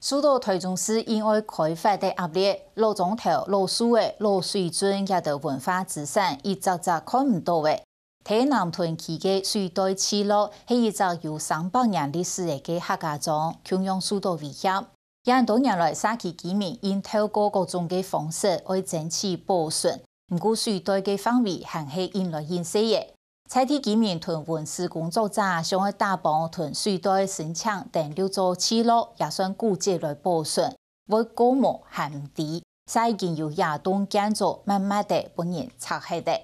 受到台中市因为开发的压力，老总头、老树的老水准也的文化资产一直看唔到的。台南屯区的水稻起落是一座有300年历史的客家庄，同样受到威胁。也多年来，社区居民因透过各种的方式来争取保存，不过水稻的范围还是因来因细的。采地居民屯文史工作者想要大帮屯水稻生产等6座起落，也算顾及来保存，为规模还唔低，所以已经有亚东建筑慢慢地被人拆下的。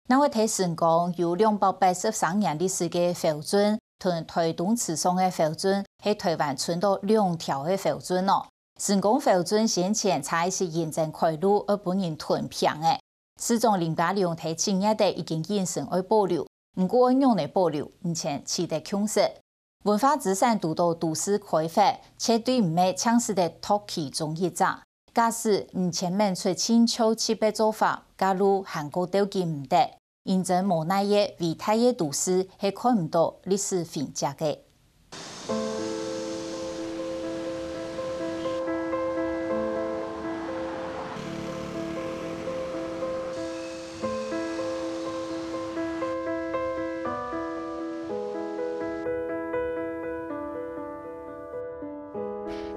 那位提醒讲，有283年历史的浮砖，屯台东池上的浮砖，喺台湾存到2条的浮砖哦。成功浮砖先前才是认真开路，而被人屯平的。始终08利用提青叶的已经形成而保留。不过，用来保留，目前取得强势。文化资产独到都市开发，且对唔系强势的托其中一者。假使目前面出清秋700做法，假如韩国条件唔得，因真无奈嘅为太嘅都市系看唔到历史评价嘅。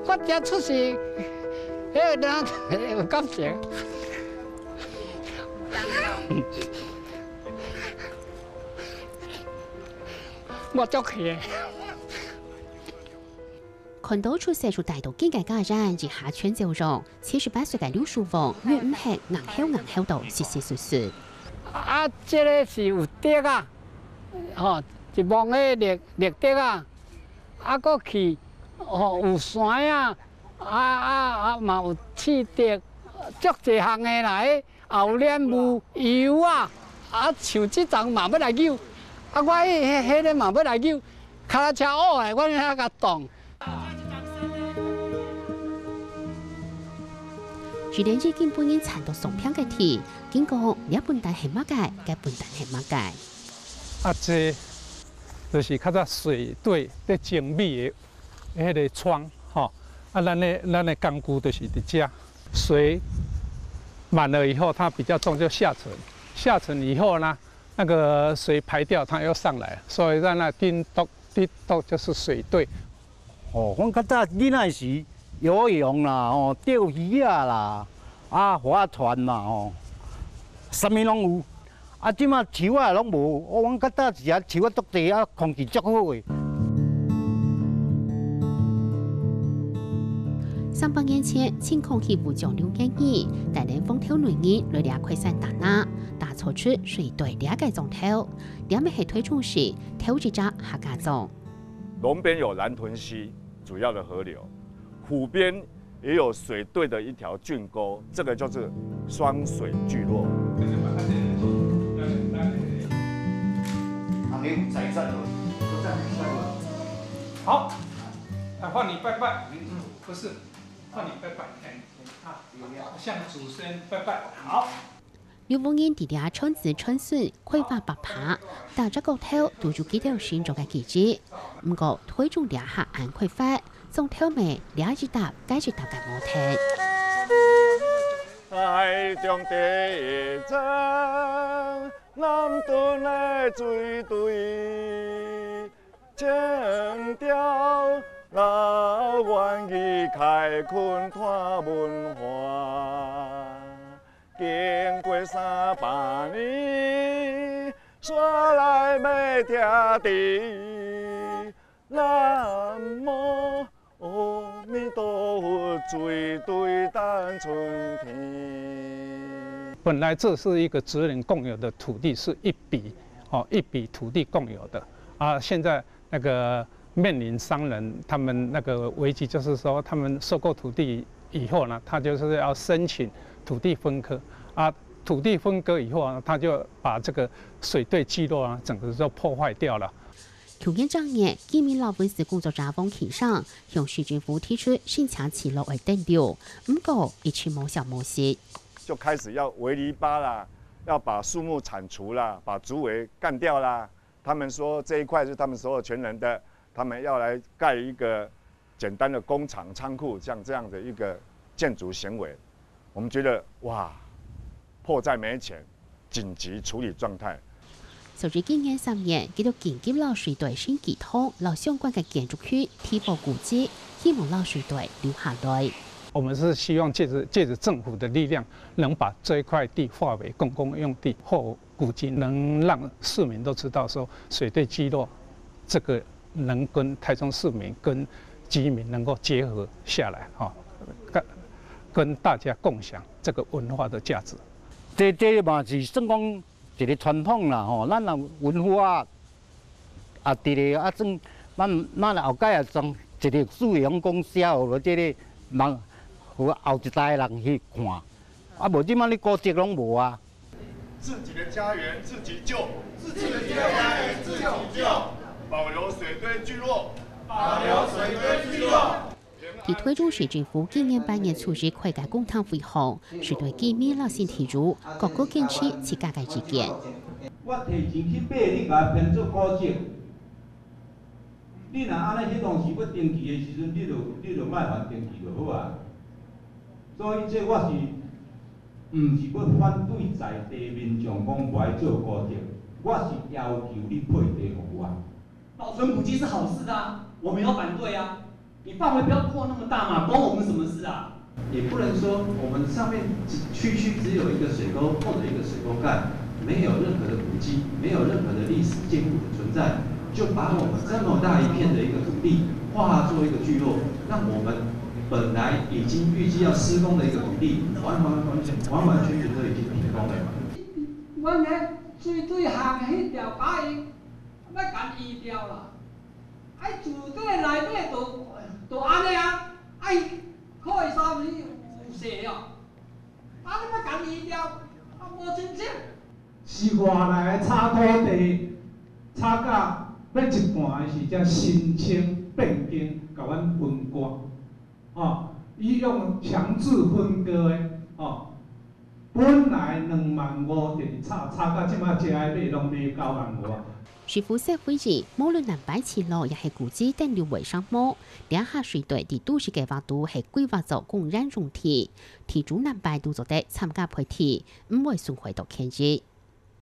我家出世，迄个人有感情。我足气。看到出社出大道经济家人以下圈就容，78岁嘅刘淑凤，越唔系硬口到细细碎碎。啊，这个是有竹啊，吼，一望迄绿竹啊，啊，搁去。哦，有山啊，嘛有刺竹，足侪项的来，后链木油啊，像这种嘛要来扭，我迄个嘛要来扭，脚踏车学的，我遐甲动。去年已经本人产到送片嘅题，经过你笨蛋系乜嘅，嘅笨蛋系乜嘅？这就是较早水对在精密的。迄个窗，吼，咱的钢骨就是伫遮，水满了以后，它比较重就下沉，下沉以后呢，那个水排掉，它又上来，所以在那叮咚就是水对。哦，阮较早囡仔时游泳啦，哦，钓鱼啊啦，划船啦，哦，啥物拢有。即马树啊拢无，阮较早时啊树啊足地啊，空气足好诶。300年前，清空气不讲流建议，大连风挑轮椅来俩快散打那，打错出水对俩个种头，俩咪系推出时头一只客家种。龙边有南屯溪主要的河流，湖边也有水对的一条郡沟，这个就是双水聚落。好，来换你拜拜。不是。换你拜拜，向祖先拜拜。好。刘凤英伫遐春子春笋开发白扒，打只个头拄住几条线做嘅记忆。不过推中俩下眼开发，种头尾俩一搭解一搭嘅模体。海中地层，南屯的水对，情调。老愿意开垦看文化，经过300年，山来要听地。南无阿弥陀佛，水对等春天。本来这是一个职人共有的土地，是一笔土地共有的啊。现在那个。面临商人他们那个危机，就是说他们收购土地以后呢，他就是要申请土地分割啊。土地分割以后啊，他就把这个水对聚落啊，整个就破坏掉了。去年正月，居民老文史工作者风起上，向市政府提出新墙起落为登调，不过一直无效无息。就开始要围篱笆啦，要把树木铲除啦，把竹围干掉啦。他们说这一块是他们所有权人的。他们要来盖一个简单的工厂、仓库像这样的一个建筑行为，我们觉得哇，迫在眉前，紧急处理状态。隨住今年3月，繼續緊急攞水隊先系統攞相關嘅建築區提報古蹟，希望攞水隊留下來。我們是希望借着政府的力量，能把這一塊地劃為公共用地或古蹟，能讓市民都知道說水隊聚落這個能跟台中市民跟居民能夠結合下來，跟大家共享這個文化的價值。這嘛是算講一個傳統啦，吼，咱啊文化啊，佇咧啊算，咱後屆啊從一個使用公社，或者個人，互後一代人去看，啊無即擺你古蹟攏無啊。自己的家園自己救，自己的家園自己救，保留水堆聚落，保留水堆聚落。喺推中市政府今年8月處置開解公帑會後，水隊見面老先提出各個建設自家嘅意見。我提前去買，你甲編做古蹟。你若安尼，迄當時要登記的時陣，你就莫還登記就好啊。所以這我是毋是要反對在地民眾講不愛做古蹟，我是要求你配地給我。保存古蹟是好事啊，我沒有反對啊。你範圍不要擴那麼大嘛，關我們什麼事啊？也不能說我們上面區只有一個水溝或者一個水溝蓋，沒有任何的古蹟，沒有任何的歷史建物的存在，就把我們這麼大一片的一個土地劃作一個聚落，讓我們本來已經預計要施工的一個土地，完全都已經停工了。我呢水對行迄條把伊要甲移掉啦，哎住底內底都安尼啊，哎可以三分有勢了，啊你要甲移掉，啊無真正。是外來的炒土地，炒到要一半的時，才申請變更，甲阮分割，伊用強制分割的，本來25000就炒到即擺只愛買攏買95000。徐福社會議，無論南北前路也係古蹟等留為上目，兩下水隊喺都市計劃度係規劃做公然用地，提出南北都做得參加配地，唔會損毀到建議。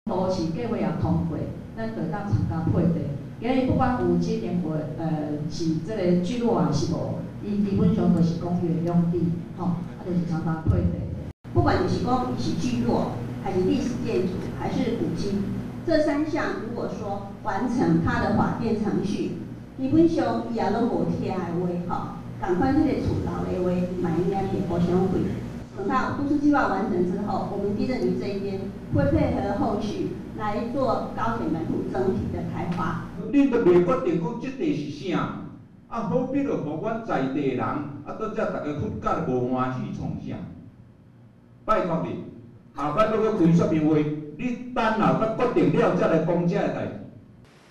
都市計劃也通過，咱就當參加配地。今日不管有這點是這個聚落還是無，伊基本上都是公園用地，就是參加配地。不管你是講是聚落，還是歷史建築，還是古蹟。這3項如果說完成它的法定程序，基本上伊也攏無貼的話，趕快這個厝樓的話，嘛應該也互相會。等到都市計劃完成之後，我們地政局這一邊會配合後續來做高鐵門戶整體的開發。你都未決定講這地是啥，好比就互阮在地人，到這大家睏甲無歡喜創啥？拜託你，下擺要去開說明會。你等下佢決定了，再來講這個代志。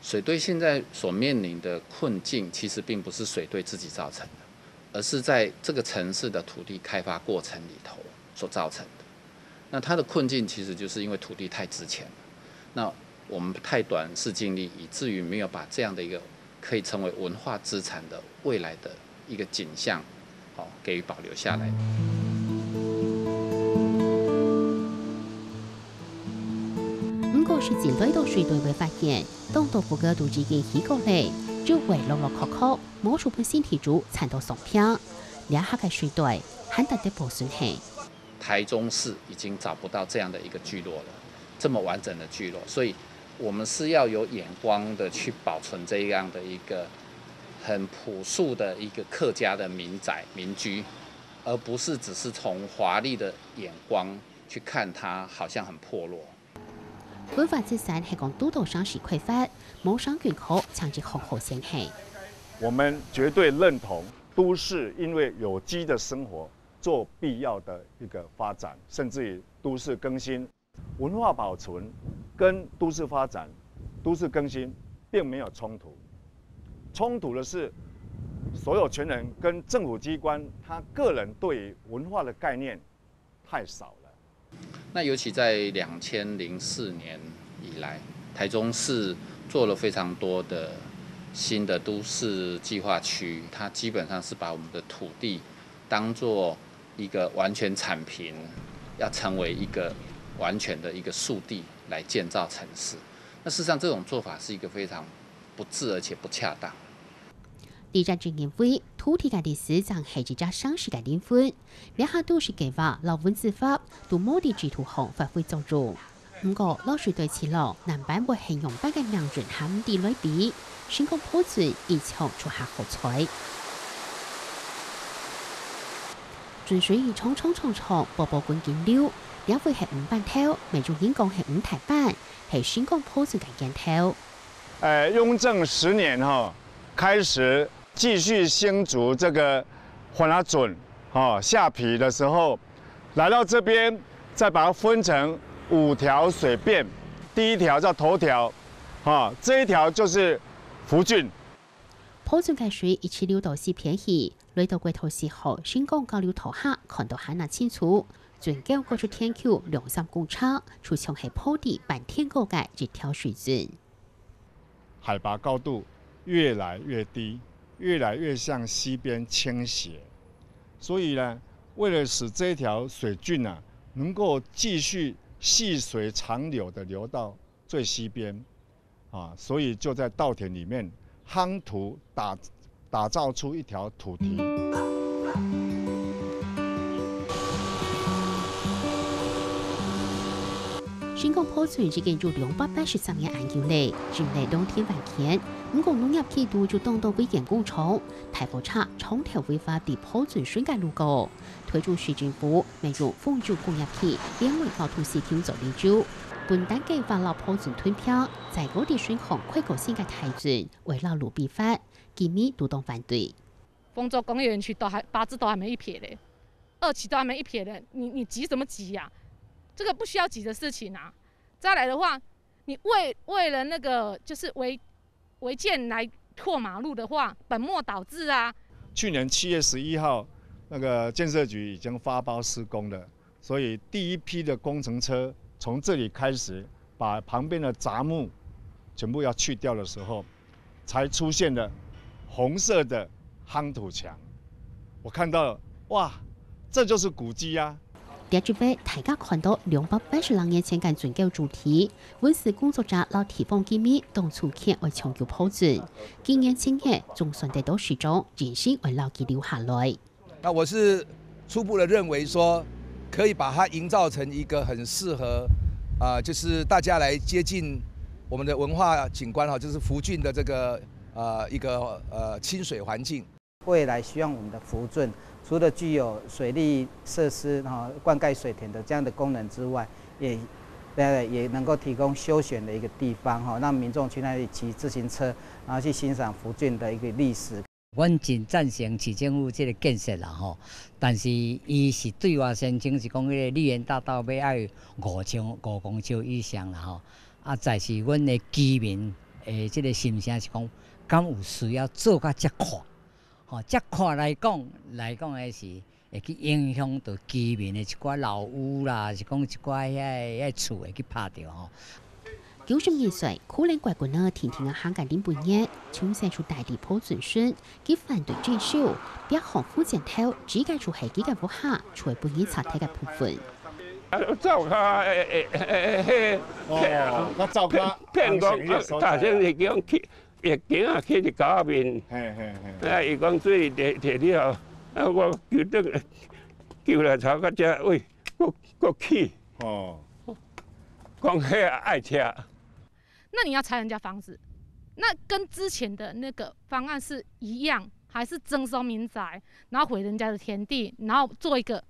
水隊現在所面臨的困境，其實並不是水隊自己造成的，而是在這個城市的土地開發過程裡頭所造成的。那它的困境其實就是因為土地太值錢了，那我們太短視近利，以至於沒有把這樣的一個可以成為文化資產的未來的一個景象，給予保留下來。是前隊到水隊會發現，當到附近都已經起過嚟，就會落落確確，冇數本先提出產到送票，兩下嘅水隊很大的保存係。台中市已經找不到這樣的一個聚落了，這麼完整的聚落，所以我們是要有眼光的去保存這樣的一個很樸素的一個客家的民宅民居，而不是只是從華麗的眼光去看它，好像很破落。規劃之前係講都道上市規劃，冇上權口長期紅後先係。我們絕對認同都市因為有機的生活做必要的一個發展，甚至於都市更新、文化保存跟都市發展、都市更新並沒有衝突。衝突的是所有權人跟政府機關，他個人對於文化的概念太少了。那尤其在2004年以來，台中市做了非常多的新的都市计划区，它基本上是把我们的土地当作一个完全铲平，要成为一个完全的一个树地来建造城市。那事实上，这种做法是一个非常不智而且不恰当。地震证监会土地界的市长係一隻上市嘅領分，兩下都是計劃老文字法對某啲制圖項發揮作用。不過，老師對此路南版會係用百嘅量準含地類比，成功破準以後出下好彩。準水以重，波滾見流，兩會係5板頭，每種人工係5台板，係成功破準嘅源頭。雍正10年開始。繼續新竹這個番仔圳下陂的時候，來到這邊，再把它分成5條水弁，第一條叫頭條，這一條就是福圳。破圳嘅水一起流到四片去，來到歸頭時候，成功交流頭下看到海那清楚，轉交過出天橋2、3公尺，出場係破地半天高嘅一條水圳。海拔高度越來越低。越來越向西邊傾斜，所以呢，為了使這條水圳能夠繼續細水長流的流到最西邊，所以就在稻田裡面夯土打造出一條土堤。成功破圳只建築283年研究嚟，人類冬天萬天，不過農業企圖就當到危險工程，台風差衝條違法地破圳水界路過，推動市政府每入豐州工業企兩位高土司廳做研究，本單計劃老破圳吞票，在嗰啲水項規構性嘅台圳為老路必發，建議獨動反對。豐州工業園區八字都還沒一撇嘞，2期都還沒一撇嘞，你急什麼急呀？這個不需要急的事情啊！再來的話，你為了那個就是違建來拓馬路的話，本末倒置啊！去年7月11號，那個建設局已經發包施工了，所以第一批的工程車從這裡開始，把旁邊的雜木全部要去掉的時候，才出現了紅色的夯土牆。我看到，哇，這就是古蹟啊！第一位大家看到282年前嘅準舊主題，文史工作者老提供機密當初期為長久破陣，經驗經驗總算得到始終，人心為老記留下來。那我是初步的認為說，可以把它營造成一個很適合就是大家來接近我們的文化景觀就是福圳的這個一個清水環境。未來希望我們的福圳除了具有水利設施灌溉水田的這樣的功能之外，也能夠提供休閒的一個地方，讓民眾去那裡騎自行車，然後去欣賞福圳的一個歷史。我真贊成市政府這個建設啦吼，但是伊是對外宣稱是講迄個綠園大道要愛5公尺以上啦吼，再是阮的居民誒，這個心聲是講，敢有需要做甲遮闊？遮闊來講誒是會去影響到居民的一寡老屋啦，是講一寡遐厝會去拍掉吼。92歲，可能怪過呢天天嘅香港領半夜，從寫出大地破準孫，佢反對徵收，別行福建頭，只介出係幾個屋下，除係半夜拆體嘅部分。走卡我走卡騙講，大聲是講去。也驚啊！去啲狗面，伊講水摕了，我叫來炒個只，喂，我氣，講迄愛車。那你要拆人家房子，那跟之前的那個方案是一樣，還是徵收民宅，然後毀人家的田地，然後做一個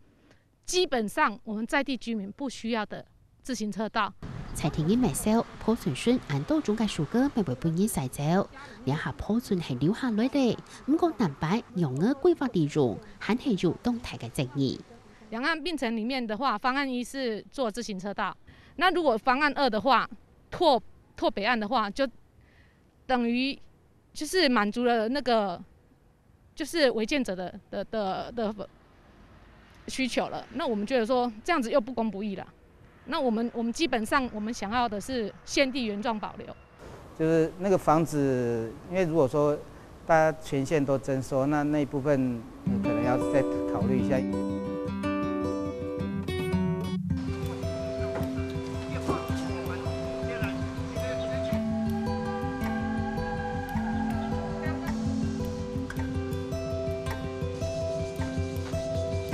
基本上我們在地居民不需要的自行車道。財田嘅賣銷破準孫按到中間數個咪為半夜曬走，兩下破準係留下來的，唔過南北用嘅規劃利用，還係有動態嘅爭議。兩岸並城裡面的話，方案1是做自行車道，那如果方案2的話，拓北岸的話，就等於就是滿足了那個就是違建者的需求了。那我們覺得說這樣子又不公不義了。那我們基本上我們想要的是現地原狀保留。就是那个房子，因为如果说大家全县都征收，那一部分可能要再考虑一下。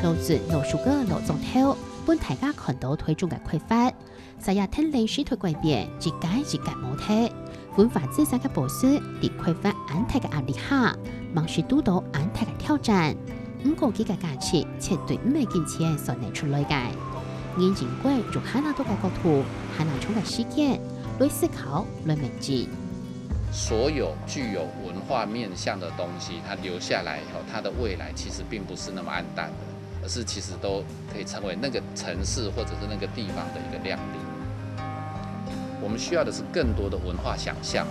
路子路树个路中头，本大家看到推动嘅规划，实也听历史推改变，一届模态。文化资产嘅博士，伫规划安泰嘅压力下，忙是拄到安泰嘅挑战。不过佢嘅价值绝对唔系金钱所能出来嘅。眼前过从海南岛嘅角度，海南冲嘅事件，来思考，来铭记。所有具有文化面向的东西，它留下来以后，它的未来其实并不是那么暗淡的，而是其实都可以成为那个城市或者是那个地方的一个亮点。我们需要的是更多的文化想象。